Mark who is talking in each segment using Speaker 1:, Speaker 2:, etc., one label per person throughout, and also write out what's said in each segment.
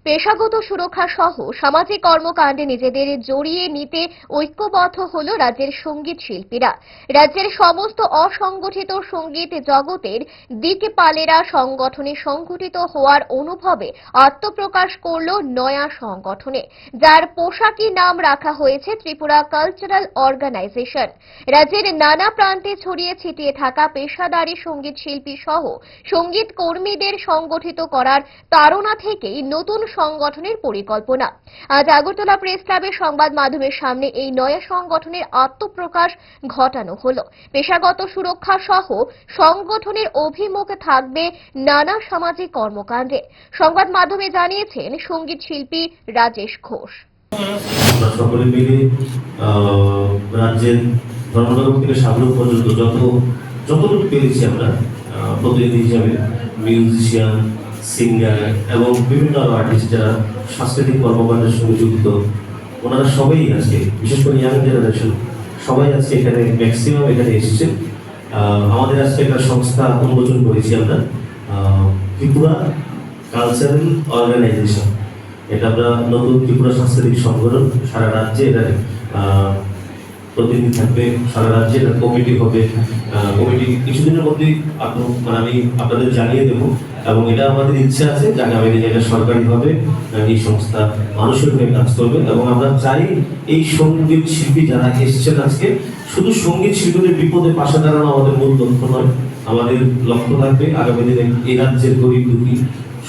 Speaker 1: পেশাগত সুরক্ষা সহ সামাজিক কর্মকাণ্ডে নিজেদের জড়িয়ে নিতে ঐক্যবদ্ধ হল রাজ্যের সঙ্গীত শিল্পীরা। রাজ্যের সমস্ত অসংগঠিত সঙ্গীত জগতের দিকপালেরা সংগঠনে সংগঠিত হওয়ার অনুভবে আত্মপ্রকাশ করল নয়া সংগঠনে, যার পোশাকি নাম রাখা হয়েছে ত্রিপুরা কালচারাল অর্গানাইজেশন। রাজ্যের নানা প্রান্তে ছড়িয়ে ছিটিয়ে থাকা পেশাদারী সঙ্গীত শিল্পী সহ সঙ্গীত কর্মীদের সংগঠিত করার তাড়না থেকেই নতুন সংগঠনের পরিকল্পনা। আজ আগরতলা প্রেস ক্লাবের সংবাদ মাধ্যমের সামনে এই নয়া সংগঠনের আত্মপ্রকাশ ঘটানো হলো। পেশাগত সুরক্ষা সহ সংগঠনের অভিমুখ থাকবে নানা সামাজিক কর্মকাণ্ডে। সংবাদ মাধ্যমে জানিয়েছেন সঙ্গীত শিল্পী রাজেশ ঘোষ।
Speaker 2: সকলে মিলে রাজ্যের ধর্মনগর থেকে সাগর পর্যন্ত যতটুকু পেরেছি আমরা প্রতিনিধি হিসাবে মিউজিশিয়ান, সিঙ্গার এবং বিভিন্ন আর্টিস্ট যারা সাংস্কৃতিক কর্মকাণ্ডের সঙ্গে যুক্ত, ওনারা সবাই আজকে, বিশেষ করে ইয়াং জেনারেশন সবাই আজকে এখানে ম্যাক্সিমাম এখানে এসেছে। আমাদের আজকে একটা সংস্থা উন্মোচন করেছি আমরা, ত্রিপুরা কালচারাল অর্গানাইজেশন। এটা আমরা নতুন ত্রিপুরা সাংস্কৃতিক সংগঠন, সারা রাজ্যে এটা প্রতিনিধি থাকবে, সারা রাজ্যে এটা কমিটি হবে। কমিটি কিছুদিনের মধ্যেই আমি আপনাদের জানিয়ে দেবো, এবং এটা আমাদের ইচ্ছা আছে যে আগামী দিনে এটা সরকারিভাবে এই সংস্থা মানুষের হয়ে কাজ করবে। এবং আমরা চাই এই সঙ্গীত শিল্পী যারা এসছেন আজকে, শুধু সঙ্গীত শিল্পীদের বিপদে পাশে দাঁড়ানো আমাদের মূল লক্ষ্য নয়। আমাদের লক্ষ্য থাকবে আগামী দিনে এই রাজ্যের গরিব দুঃখী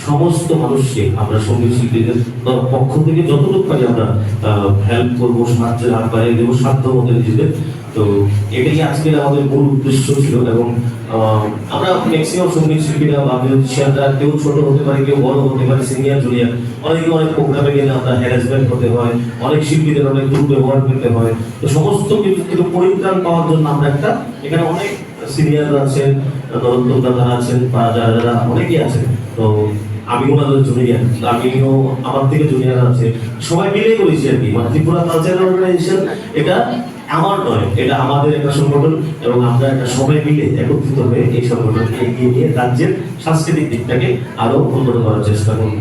Speaker 2: সমস্ত মানুষকে আমরা সঙ্গীত শিল্পীদের পক্ষ থেকে যতটুকু পারি আমরা হেল্প করবো, সাহায্যের হাত বাড়িয়ে দেবো সাধ্য মতো নিজেদের। তো এটাই আজকের আমাদের মূল উদ্দেশ্য ছিল। এবং আমরা ম্যাক্সিমাম সঙ্গীত শিল্পীরা বা মিউজিশিয়ানরা, কেউ ছোট হতে পারে, কেউ বড় হতে পারে, সিনিয়র জুনিয়র, অনেক প্রোগ্রামে গেলে আমরা হ্যারাসমেন্ট হতে হয়, অনেক শিল্পীদের অনেক দুর্ব্যবহার করতে হয়। তো সমস্ত কিছু পরিত্রাণ পাওয়ার জন্য আমরা একটা এখানে অনেক সিনিয়র আছেন, নরোত্তম দাদা আছেন, বা যারা অনেকেই আছেন। তো আমি ওনাদের জুনিয়র, আমিও আমার থেকে জুনিয়র আছে, সবাই মিলে করেছি আর কি। মানে ত্রিপুরা কালচারাল অর্গানাইজেশন এটা আমার নয়, এটা আমাদের একটা সংগঠন, এবং আমরা একটা সবাই মিলে একত্রিত হয়ে এই সংগঠনকে এগিয়ে নিয়ে রাজ্যের সাংস্কৃতিক দিকটাকে আরো উন্নত করার চেষ্টা করব।